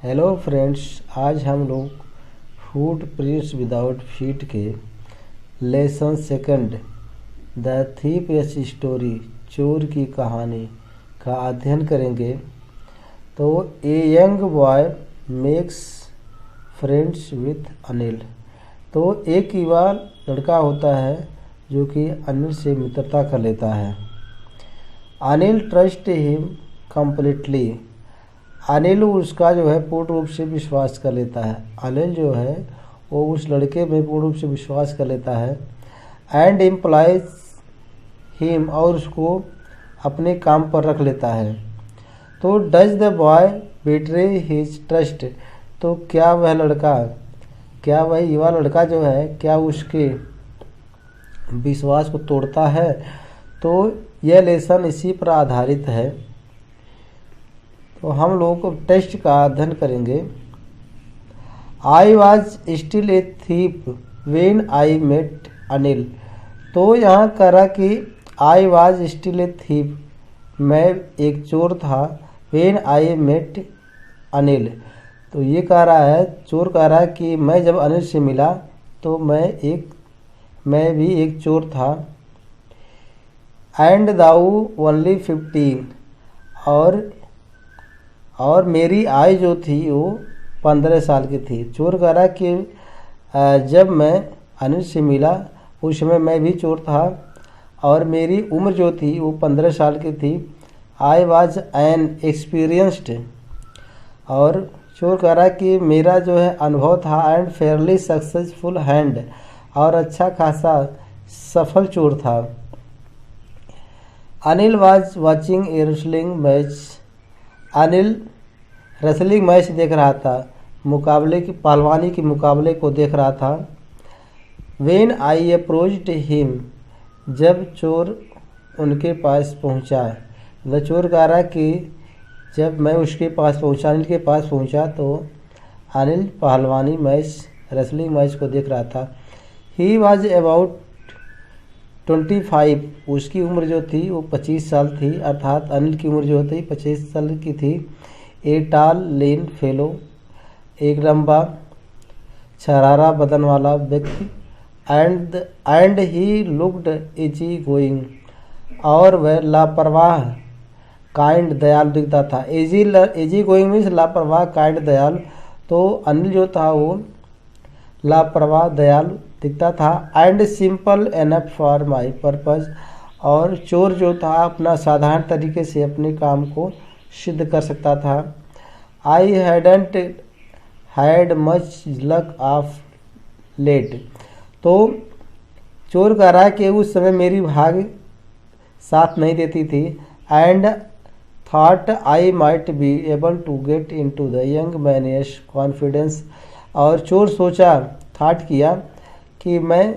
Hello friends, आज हम लोग फूड प्रिंट्स विदाउट फीट के lesson second the thief S story चोर की कहानी का अध्ययन करेंगे। तो a young boy makes friends with Anil. तो एक युवा लड़का होता है जो कि अनिल से मित्रता कर लेता है। Anil trust him completely. Anil उसका जो है पूर्ण रूप से विश्वास कर लेता है। अनिल जो है वो उस लड़के में पूर्ण रूप से विश्वास कर लेता है। एंड एम्प्लॉयज हिम, और उसको अपने काम पर रख लेता है। तो does the boy betray his trust. तो क्या वह युवा लड़का जो है क्या उसके विश्वास को तोड़ता है। तो यह लेसन इसी पर आधारित है। तो हम लोग टेस्ट का अध्ययन करेंगे। I was still a thief when I met Anil. तो यहाँ कह रहा कि I was still a thief, मैं एक चोर था। वेन आई मेट अनिल, तो ये कह रहा है, चोर कह रहा है कि मैं जब अनिल से मिला तो मैं भी एक चोर था। एंड दाऊ ओनली 15, और मेरी आय जो थी वो 15 साल की थी। चोर कह रहा कि जब मैं अनिल से मिला उस समय मैं भी चोर था और मेरी उम्र जो थी वो 15 साल की थी। आई वॉज एन एक्सपीरियंस्ड, और चोर कह रहा कि मेरा जो है अनुभव था। एंड फेयरली सक्सेसफुल हैंड, और अच्छा खासा सफल चोर था। Anil was watching A wrestling match. Anil wrestling match देख रहा था, पहलवानी के मुकाबले को देख रहा था। वेन आई अप्रोच्ड हिम, जब चोर उनके पास पहुंचा। द चोर कह रहा कि जब मैं उसके पास पहुंचा, अनिल के पास पहुंचा, तो अनिल पहलवानी मैच रेसलिंग मैच को देख रहा था। ही वॉज अबाउट 25, उसकी उम्र जो थी वो 25 साल थी, अर्थात अनिल की उम्र जो थी 25 साल की थी। ए टाल लेन फेलो, एक लंबा छरारा बदन वाला व्यक्ति। And he looked easy going, और वह लापरवाह काइंड दयालु दिखता था। इजी गोइंग मीन्स लापरवाह काइंड दयालु। तो अनिल जो था वो लापरवाह दयालु दिखता था। And simple enough for my purpose, और चोर जो था अपना साधारण तरीके से अपने काम को सिद्ध कर सकता था। I hadn't had much luck of late. तो चोर कह रहा है कि उस समय मेरी भाग्य साथ नहीं देती थी। And thought I might be able to get in to the young man's confidence, और चोर सोचा, थॉट किया कि मैं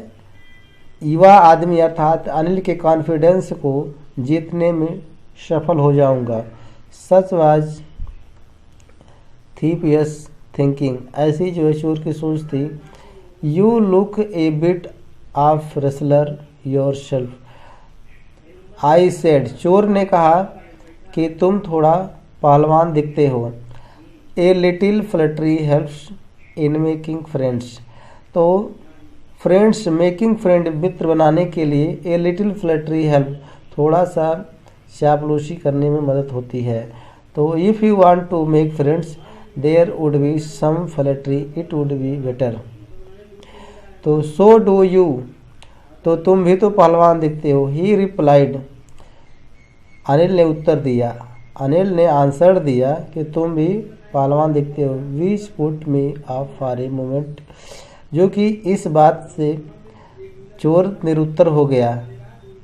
युवा आदमी अर्थात अनिल के कॉन्फिडेंस को जीतने में सफल हो जाऊंगा। सच वाज थीप यस थिंकिंग, ऐसी जो है चोर की सोच थी। You look a bit of wrestler yourself I said, चोर ने कहा कि तुम थोड़ा पहलवान दिखते हो। A little flattery helps in making friends. तो फ्रेंड्स मेकिंग फ्रेंड, मित्र बनाने के लिए ए लिटिल फ्लटरी हेल्प, थोड़ा सा चापलूसी करने में मदद होती है। तो if you want to make friends there would be some flattery, it would be better. तो सो डू यू, तो तुम भी तो पहलवान दिखते हो। ही रिप्लाइड, अनिल ने उत्तर दिया, अनिल ने आंसर दिया कि तुम भी पहलवान दिखते हो। Which put me up for a moment, जो कि इस बात से चोर निरुत्तर हो गया।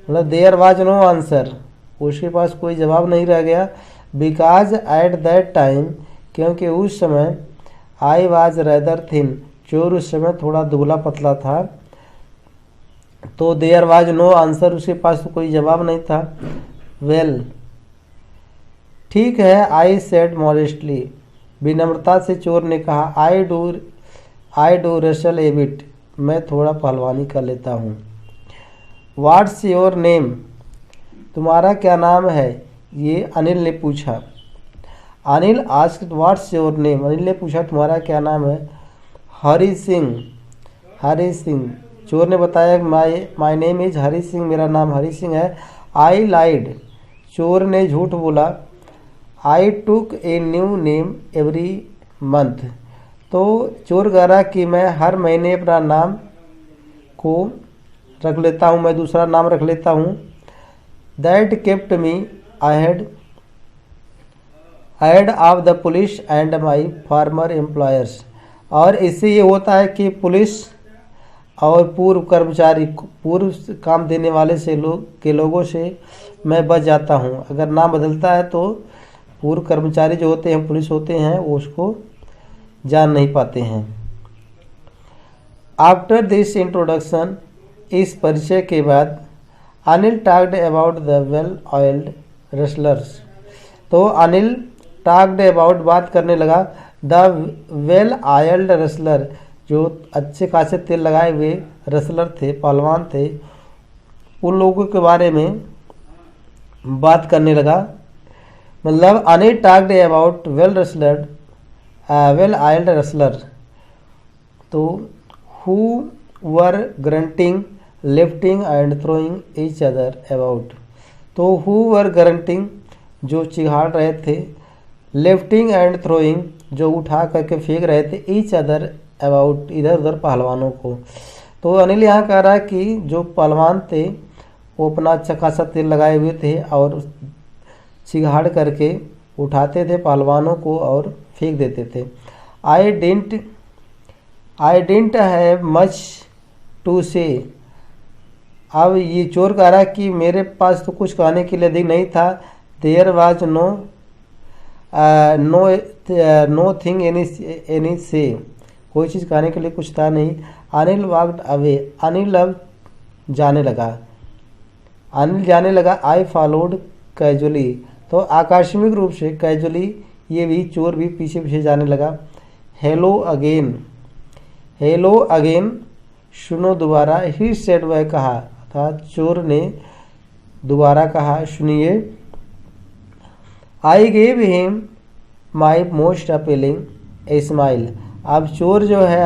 मतलब देयर वाज नो आंसर, उसके पास कोई जवाब नहीं रह गया। बिकॉज एट दैट टाइम, क्योंकि उस समय आई वाज रैदर थिन, चोर उस समय थोड़ा दुबला पतला था। तो देयर वाज नो आंसर, उसके पास तो कोई जवाब नहीं था। वेल, ठीक है, आई सेड मॉडेस्टली, विनम्रता से चोर ने कहा। I do wrestle A bit, मैं थोड़ा पहलवानी कर लेता हूँ। व्हाट्स योर नेम, तुम्हारा क्या नाम है, ये अनिल ने पूछा। Anil asked what's your name, Anil ने पूछा तुम्हारा क्या नाम है। हरी सिंह, हरी सिंह, चोर ने बताया my name is Hari Singh, मेरा नाम हरी सिंह है। आई लाइड, चोर ने झूठ बोला। I took a new name every month, तो चोर कह रहा कि मैं हर महीने अपना नाम को रख लेता हूँ, मैं दूसरा नाम रख लेता हूँ। That kept me ahead of the police and my farmer employers, और इससे ये होता है कि पुलिस और पूर्व कर्मचारी, पूर्व काम देने वाले से लोगों से मैं बच जाता हूँ। अगर नाम बदलता है तो पूर्व कर्मचारी जो होते हैं, पुलिस होते हैं, वो उसको जान नहीं पाते हैं। आफ्टर दिस इंट्रोडक्शन, इस परिचय के बाद, Anil talked about the well oiled wrestlers, तो अनिल टॉक्ड अबाउट, बात करने लगा, द वेल ऑयल्ड रेसलर, जो अच्छे खासे तेल लगाए हुए रेसलर थे, पहलवान थे, उन लोगों के बारे में बात करने लगा। मतलब Anil talked about well oiled wrestler, तो who were grunting, lifting and throwing each other about, तो हु वर ग्रंटिंग, जो चिढ़ा रहे थे, लिफ्टिंग एंड थ्रोइंग, जो उठा करके फेंक रहे थे, ईच अदर अबाउट, इधर उधर पहलवानों को। तो अनिल यहाँ कह रहा है कि जो पहलवान थे वो अपना अच्छा खासा तेल लगाए हुए थे और चिढ़ाड़ करके उठाते थे पहलवानों को और फेंक देते थे। I didn't have much to say, अब ये चोर कह रहा कि मेरे पास तो कुछ कहने के लिए अधिक नहीं था। There was nothing any say, कोई चीज़ कहने के लिए कुछ था नहीं। अनिल वॉक्ड अवे, अनिल अब जाने लगा, अनिल जाने लगा। आई फॉलोड कैजुअली, तो आकस्मिक रूप से, कैजुअली, ये भी चोर भी पीछे पीछे जाने लगा। हेलो अगेन, हेलो अगेन, सुनो दोबारा। ही सेड, वह कहा था, चोर ने दोबारा कहा, सुनिए। I gave him my most appealing smile, अब चोर जो है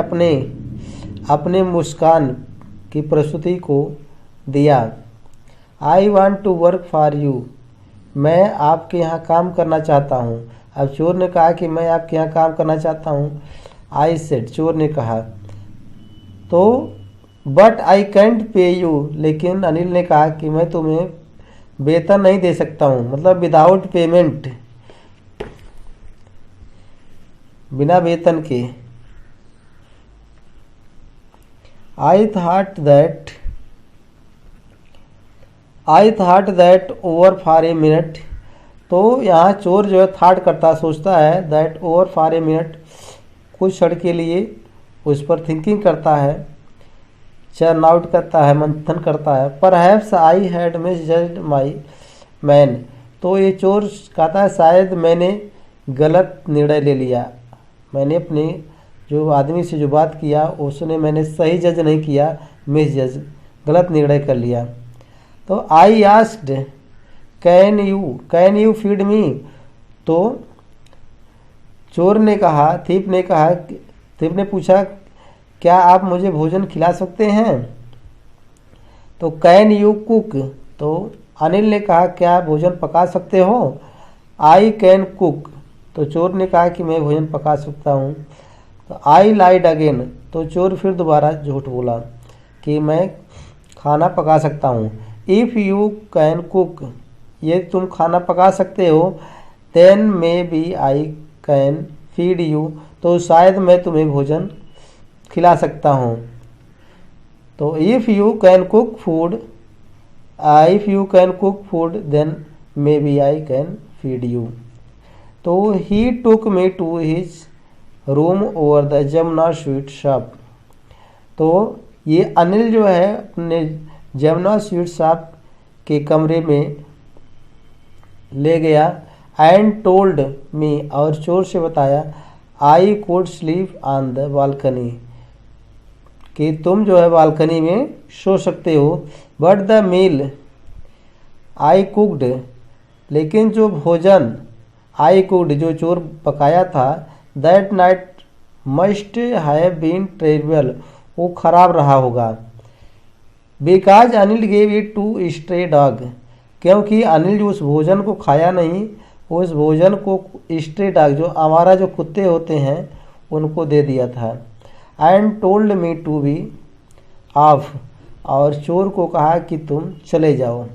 अपने मुस्कान की प्रस्तुति को दिया। I want to work for you, मैं आपके यहाँ काम करना चाहता हूँ। अब चोर ने कहा कि मैं आपके यहाँ काम करना चाहता हूँ। आई सेड, चोर ने कहा, तो बट आई कैंट पे यू, लेकिन अनिल ने कहा कि मैं तुम्हें वेतन नहीं दे सकता हूँ, मतलब विदाउट पेमेंट, बिना वेतन के। I thought that over for a minute, तो यहाँ चोर जो है थाट करता, सोचता है, that over for a minute, कुछ क्षण के लिए उस पर थिंकिंग करता है, चर्न आउट करता है, मंथन करता है। Perhaps I had misjudged my man, तो ये चोर कहता है शायद मैंने गलत निर्णय ले लिया, मैंने अपने जो आदमी से जो बात किया उसने मैंने सही जज नहीं किया, मिसजज, गलत निर्णय कर लिया। तो I asked can you feed me, तो चोर ने कहा, थीप ने पूछा क्या आप मुझे भोजन खिला सकते हैं। तो कैन यू कुक, तो अनिल ने कहा क्या भोजन पका सकते हो। आई कैन कुक, तो चोर ने कहा कि मैं भोजन पका सकता हूँ। तो आई लाइड अगेन, तो चोर फिर दोबारा झूठ बोला कि मैं खाना पका सकता हूँ। इफ़ यू कैन कुक, ये तुम खाना पका सकते हो, then may be I can feed you, तो शायद मैं तुम्हें भोजन खिला सकता हूँ। तो if you can cook food then may be I can feed you. तो he took me to his room over the Jamuna sweet shop, तो ये अनिल जो है अपने जमुना स्वीट शॉप के कमरे में ले गया। एंड टोल्ड मी, और चोर से बताया, I could sleep on the balcony, कि तुम जो है बालकनी में सो सकते हो। But the meal I cooked, लेकिन जो भोजन आई कुड जो चोर पकाया था, that night must have been terrible वो खराब रहा होगा। Because Anil gave it to stray dog क्योंकि अनिल जो उस भोजन को खाया नहीं, उस भोजन को स्ट्रे डॉग जो आवारा जो कुत्ते होते हैं उनको दे दिया था। And told me to be off और चोर को कहा कि तुम चले जाओ।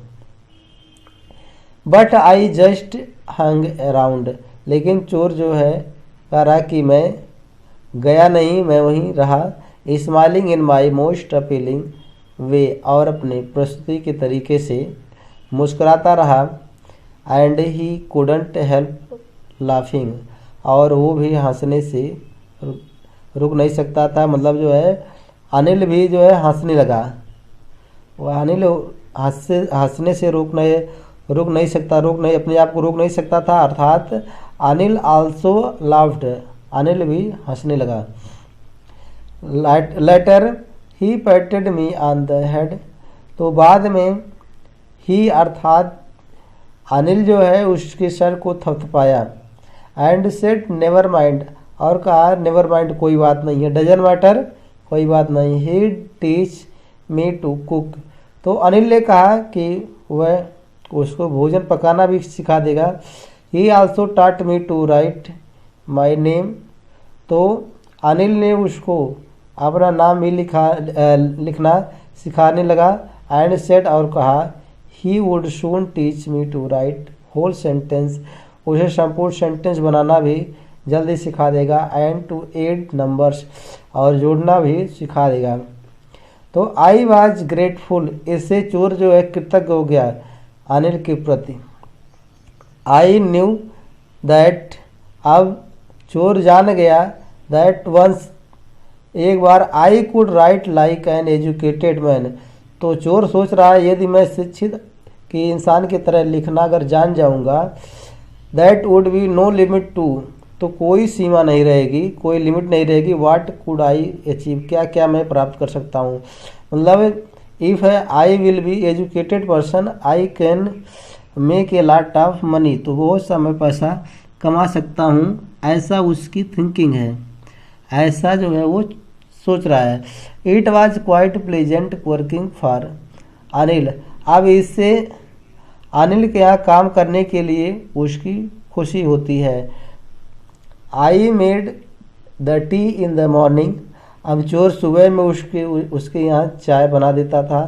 But I just hung around लेकिन चोर जो है कह रहा कि मैं गया नहीं, मैं वहीं रहा। Smiling in my most appealing way और अपने प्रस्तुति के तरीके से मुस्कुराता रहा। And he couldn't help laughing और वो भी हंसने से रुक नहीं सकता था। मतलब जो है अनिल भी जो है हंसने लगा। वह अनिल हंसने से रुक नहीं अपने आप को रोक नहीं सकता था, अर्थात अनिल आल्सो लाफ्ड अनिल भी हंसने लगा। Later he patted me on the head तो बाद में ही अर्थात अनिल जो है उसके सर को थपथपाया। एंड सेट नेवर माइंड और कहा नेवर माइंड कोई बात नहीं है, डजन मैटर कोई बात नहीं। ही टीच मी टू कुक तो अनिल ने कहा कि वह उसको भोजन पकाना भी सिखा देगा। He also taught me to write my name तो अनिल ने उसको अपना नाम भी लिखना सिखाने लगा। एंड सेट और कहा he would soon teach me to write whole sentence उसे संपूर्ण सेंटेंस बनाना भी जल्दी सिखा देगा। एंड टू एड नंबर्स और जोड़ना भी सिखा देगा। तो आई वॉज ग्रेटफुल इससे चोर जो है कृतज्ञ हो गया अनिल के प्रति। आई न्यू दैट अब चोर जान गया दैट वंस एक बार I could write like an educated man तो चोर सोच रहा है यदि मैं शिक्षित के इंसान की तरह लिखना अगर जान जाऊंगा that would be no limit to तो कोई सीमा नहीं रहेगी, कोई लिमिट नहीं रहेगी। व्हाट कुड आई अचीव क्या क्या मैं प्राप्त कर सकता हूँ। मतलब if I will be educated person I can make a lot of money तो बहुत सा मैं पैसा कमा सकता हूँ, ऐसा उसकी थिंकिंग है, ऐसा जो है वो सोच रहा है। It was quite pleasant working for Anil अब इससे अनिल के यहाँ काम करने के लिए उसकी खुशी होती है। I made the T in the morning अब चोर सुबह में उसके यहाँ चाय बना देता था।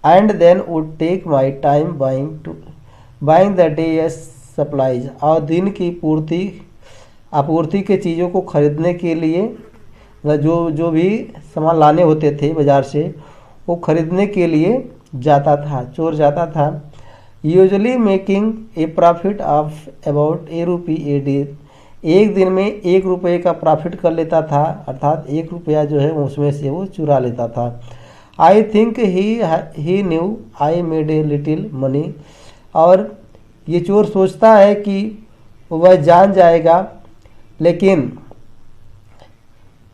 And then would take my time buying the day supplies और दिन की आपूर्ति के चीज़ों को खरीदने के लिए जो भी सामान लाने होते थे बाज़ार से वो खरीदने के लिए जाता था, चोर जाता था। Usually making a profit of about ₹1 a day एक दिन में ₹1 का प्रॉफिट कर लेता था, अर्थात ₹1 जो है उसमें से वो चुरा लेता था। I think he new I made a little money और ये चोर सोचता है कि वह जान जाएगा लेकिन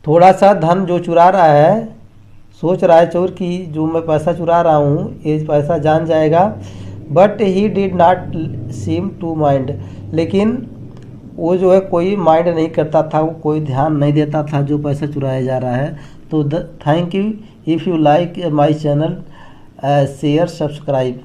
थोड़ा सा धन जो चुरा रहा है सोच रहा है चोर कि जो मैं पैसा चुरा रहा हूँ ये पैसा जान जाएगा। But he did not seem to mind लेकिन वो जो है कोई माइंड नहीं करता था, वो कोई ध्यान नहीं देता था जो पैसा चुराया जा रहा है। तो thank you. If you like my channel share subscribe.